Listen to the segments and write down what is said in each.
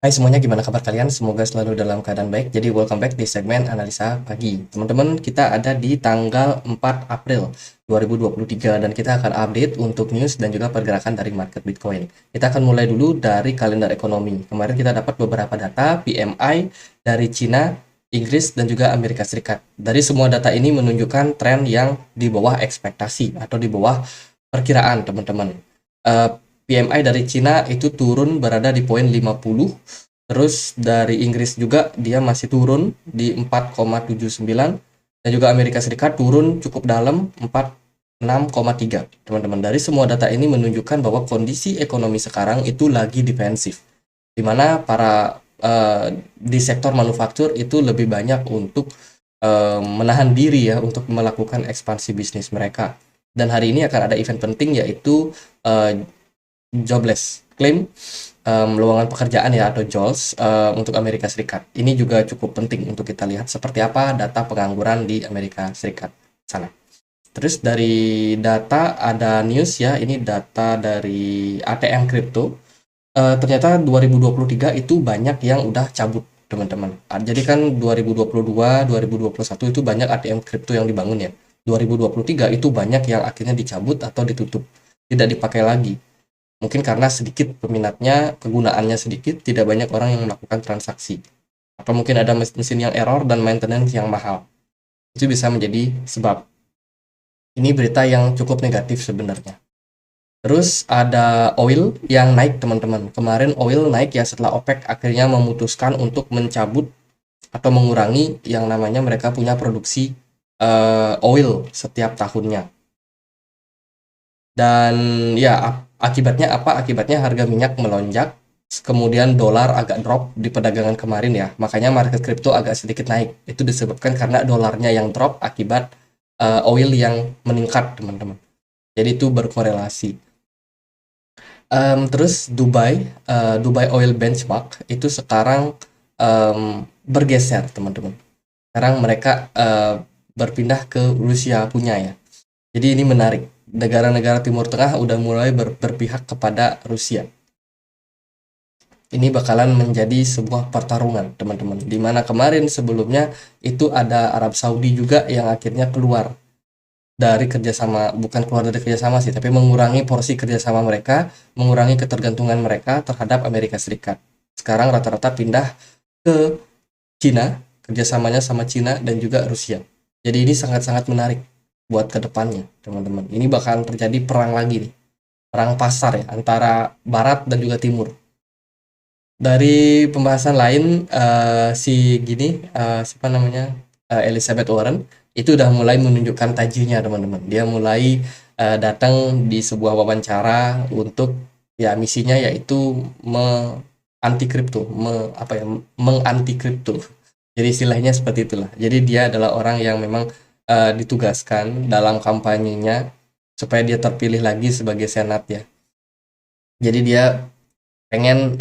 Hai semuanya, gimana kabar kalian? Semoga selalu dalam keadaan baik. Jadi welcome back di segmen analisa pagi. Teman-teman, kita ada di tanggal 4 April 2023 dan kita akan update untuk news dan juga pergerakan dari market Bitcoin. Kita akan mulai dulu dari kalender ekonomi. Kemarin kita dapat beberapa data PMI dari Cina, Inggris, dan juga Amerika Serikat. Dari semua data ini menunjukkan tren yang di bawah ekspektasi atau di bawah perkiraan, teman-teman. PMI dari Cina itu turun berada di poin 50. Terus dari Inggris juga dia masih turun di 4,79 dan juga Amerika Serikat turun cukup dalam 46,3. Teman-teman, dari semua data ini menunjukkan bahwa kondisi ekonomi sekarang itu lagi defensif. Di mana para di sektor manufaktur itu lebih banyak untuk menahan diri ya untuk melakukan ekspansi bisnis mereka. Dan hari ini akan ada event penting yaitu uh, jobless claim, lowongan pekerjaan ya atau JOLS untuk Amerika Serikat. Ini juga cukup penting untuk kita lihat seperti apa data pengangguran di Amerika Serikat sana. Terus dari data ada news ya, ini data dari ATM Crypto. Ternyata 2023 itu banyak yang udah cabut, teman-teman. Jadi kan 2022, 2021 itu banyak ATM Crypto yang dibangun ya. 2023 itu banyak yang akhirnya dicabut atau ditutup, tidak dipakai lagi. Mungkin karena sedikit peminatnya, kegunaannya sedikit, tidak banyak orang yang melakukan transaksi. Atau mungkin ada mesin yang error dan maintenance yang mahal. Itu bisa menjadi sebab. Ini berita yang cukup negatif sebenarnya. Terus ada oil yang naik, teman-teman. Kemarin oil naik ya setelah OPEC akhirnya memutuskan untuk mencabut atau mengurangi yang namanya mereka punya produksi oil setiap tahunnya. Dan ya akibatnya apa? Akibatnya harga minyak melonjak, kemudian dolar agak drop di perdagangan kemarin ya. Makanya market crypto agak sedikit naik. Itu disebabkan karena dolarnya yang drop akibat oil yang meningkat, teman-teman. Jadi itu berkorelasi. Terus Dubai Oil Benchmark itu sekarang bergeser, teman-teman. Sekarang mereka berpindah ke Rusia punya ya. Jadi ini menarik. Negara-negara Timur Tengah udah mulai berpihak kepada Rusia. Ini bakalan menjadi sebuah pertarungan, teman-teman. Di mana kemarin sebelumnya itu ada Arab Saudi juga yang akhirnya keluar dari kerjasama, bukan keluar dari kerjasama sih, tapi mengurangi porsi kerjasama mereka, mengurangi ketergantungan mereka terhadap Amerika Serikat. Sekarang rata-rata pindah ke Cina, kerjasamanya sama Cina dan juga Rusia. Jadi ini sangat-sangat menarik buat kedepannya, teman-teman. Ini bakalan terjadi perang lagi nih, perang pasar ya antara Barat dan juga Timur. Dari pembahasan lain, si gini, siapa namanya, Elizabeth Warren itu udah mulai menunjukkan tajinya, teman-teman. Dia mulai datang di sebuah wawancara untuk ya misinya yaitu anti kripto, apa ya, menganti kripto. Jadi istilahnya seperti itulah. Jadi dia adalah orang yang memang ditugaskan dalam kampanyenya supaya dia terpilih lagi sebagai senat ya. Jadi dia pengen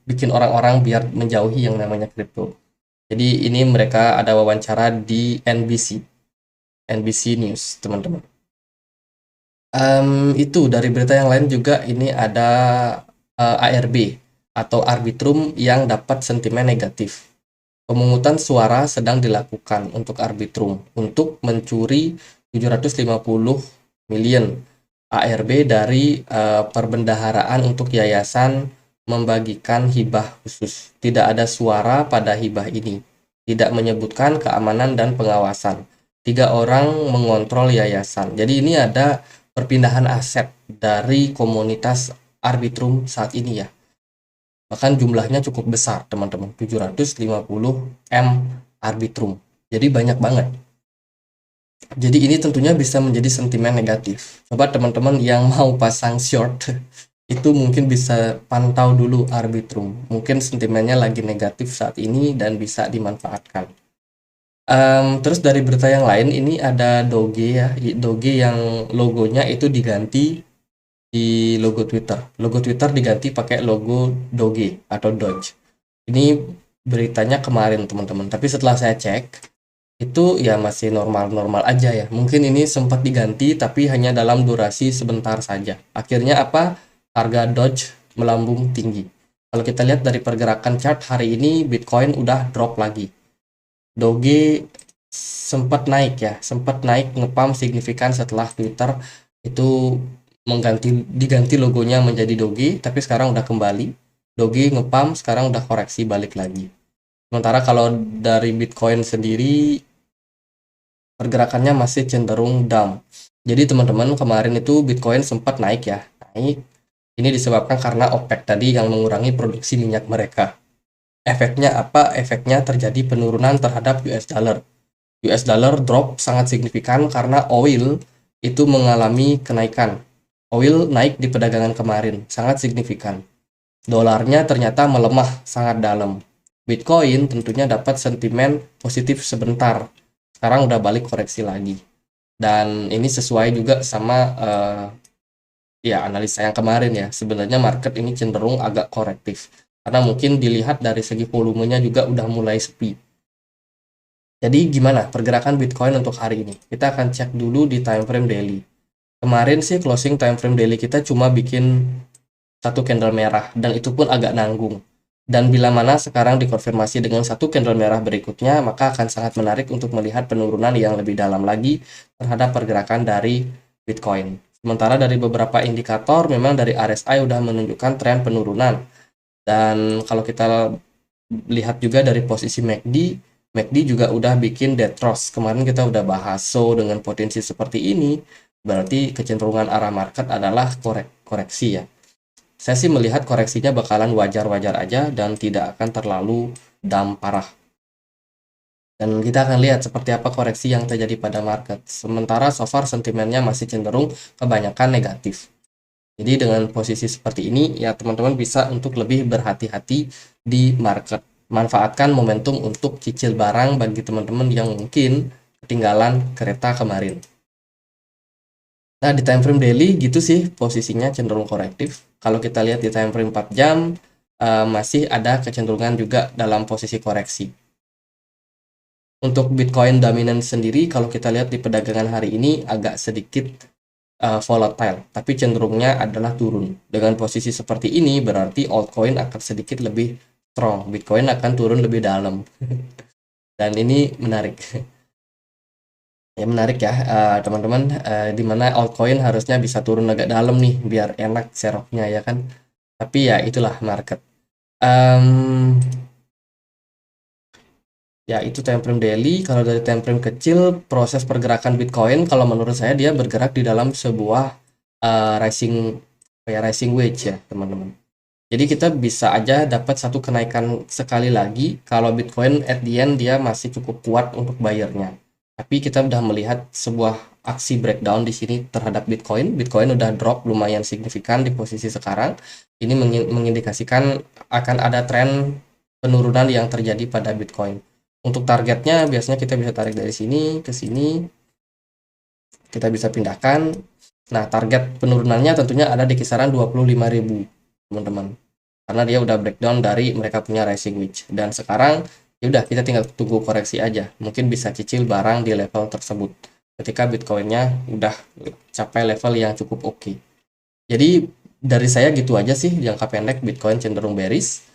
bikin orang-orang biar menjauhi yang namanya kripto. Jadi ini mereka ada wawancara di NBC News, teman-teman. Itu dari berita yang lain juga ini ada ARB atau Arbitrum yang dapat sentimen negatif. Pemungutan suara sedang dilakukan untuk Arbitrum untuk mencuri 750 million ARB dari perbendaharaan untuk yayasan membagikan hibah khusus. Tidak ada suara pada hibah ini. Tidak menyebutkan keamanan dan pengawasan. 3 orang mengontrol yayasan. Jadi ini ada perpindahan aset dari komunitas Arbitrum saat ini ya. Bahkan jumlahnya cukup besar, teman-teman. 750 M Arbitrum. Jadi banyak banget. Jadi ini tentunya bisa menjadi sentimen negatif. Coba teman-teman yang mau pasang short itu mungkin bisa pantau dulu Arbitrum. Mungkin sentimennya lagi negatif saat ini dan bisa dimanfaatkan. Terus dari berita yang lain ini ada Doge ya. Doge yang logonya itu diganti di logo Twitter. Logo Twitter diganti pakai logo Doge atau Doge. Ini beritanya kemarin, teman-teman. Tapi setelah saya cek itu ya masih normal-normal aja ya. Mungkin ini sempat diganti tapi hanya dalam durasi sebentar saja. Akhirnya apa? Harga Doge melambung tinggi. Kalau kita lihat dari pergerakan chart hari ini, Bitcoin udah drop lagi. Doge sempat naik ya, sempat naik ngepump signifikan setelah Twitter itu diganti logonya menjadi Doge, tapi sekarang udah kembali. Doge ngepump, sekarang udah koreksi balik lagi. Sementara kalau dari Bitcoin sendiri, pergerakannya masih cenderung down. Jadi teman-teman, kemarin itu Bitcoin sempat naik ya, naik. Ini disebabkan karena OPEC tadi yang mengurangi produksi minyak mereka. Efeknya apa? Efeknya terjadi penurunan terhadap US dollar. US dollar drop sangat signifikan karena oil itu mengalami kenaikan. Oil naik di perdagangan kemarin, sangat signifikan. Dolarnya ternyata melemah sangat dalam. Bitcoin tentunya dapat sentimen positif sebentar. Sekarang udah balik koreksi lagi. Dan ini sesuai juga sama ya analisa yang kemarin ya. Sebenarnya market ini cenderung agak korektif. Karena mungkin dilihat dari segi volumenya juga udah mulai sepi. Jadi gimana pergerakan Bitcoin untuk hari ini? Kita akan cek dulu di time frame daily. Kemarin sih closing time frame daily kita cuma bikin satu candle merah dan itu pun agak nanggung. Dan bila mana sekarang dikonfirmasi dengan satu candle merah berikutnya, maka akan sangat menarik untuk melihat penurunan yang lebih dalam lagi terhadap pergerakan dari Bitcoin. Sementara dari beberapa indikator memang dari RSI udah menunjukkan tren penurunan. Dan kalau kita lihat juga dari posisi MACD juga udah bikin dead cross. Kemarin kita udah bahas, so dengan potensi seperti ini, berarti kecenderungan arah market adalah koreksi ya. Saya sih melihat koreksinya bakalan wajar-wajar aja dan tidak akan terlalu parah. Dan kita akan lihat seperti apa koreksi yang terjadi pada market. Sementara so far sentimennya masih cenderung kebanyakan negatif. Jadi dengan posisi seperti ini ya teman-teman bisa untuk lebih berhati-hati di market. Manfaatkan momentum untuk cicil barang bagi teman-teman yang mungkin ketinggalan kereta kemarin. Nah, di time frame daily gitu sih posisinya cenderung korektif. Kalau kita lihat di time frame 4 jam, masih ada kecenderungan juga dalam posisi koreksi. Untuk Bitcoin dominan sendiri, kalau kita lihat di perdagangan hari ini agak sedikit volatile, tapi cenderungnya adalah turun. Dengan posisi seperti ini, berarti altcoin akan sedikit lebih strong. Bitcoin akan turun lebih dalam. Dan ini menarik. Ya menarik ya teman-teman, di mana altcoin harusnya bisa turun agak dalam nih biar enak seroknya ya kan, tapi ya itulah market. Ya itu time frame daily. Kalau dari time frame kecil, proses pergerakan Bitcoin kalau menurut saya dia bergerak di dalam sebuah rising wedge ya teman-teman. Jadi kita bisa aja dapat satu kenaikan sekali lagi kalau Bitcoin at the end dia masih cukup kuat untuk buyernya. Tapi kita udah melihat sebuah aksi breakdown di sini terhadap Bitcoin. Bitcoin udah drop lumayan signifikan di posisi sekarang. Ini mengindikasikan akan ada tren penurunan yang terjadi pada Bitcoin. Untuk targetnya biasanya kita bisa tarik dari sini ke sini. Kita bisa pindahkan. Nah, target penurunannya tentunya ada di kisaran 25.000, teman-teman. Karena dia udah breakdown dari mereka punya rising wedge. Dan sekarang ya udah kita tinggal tunggu koreksi aja. Mungkin bisa cicil barang di level tersebut ketika Bitcoinnya udah capai level yang cukup oke. Jadi dari saya gitu aja sih jangka pendek Bitcoin cenderung bearish.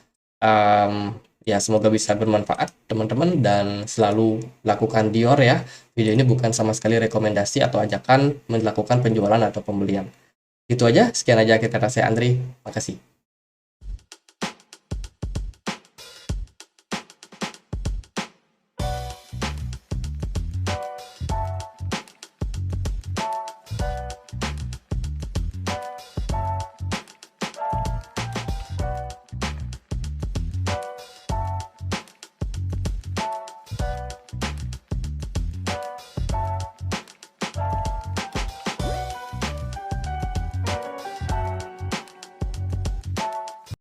Ya semoga bisa bermanfaat teman-teman dan selalu lakukan Dior ya. Video ini bukan sama sekali rekomendasi atau ajakan melakukan penjualan atau pembelian. Itu aja, sekian aja kita saya Andri. Makasih.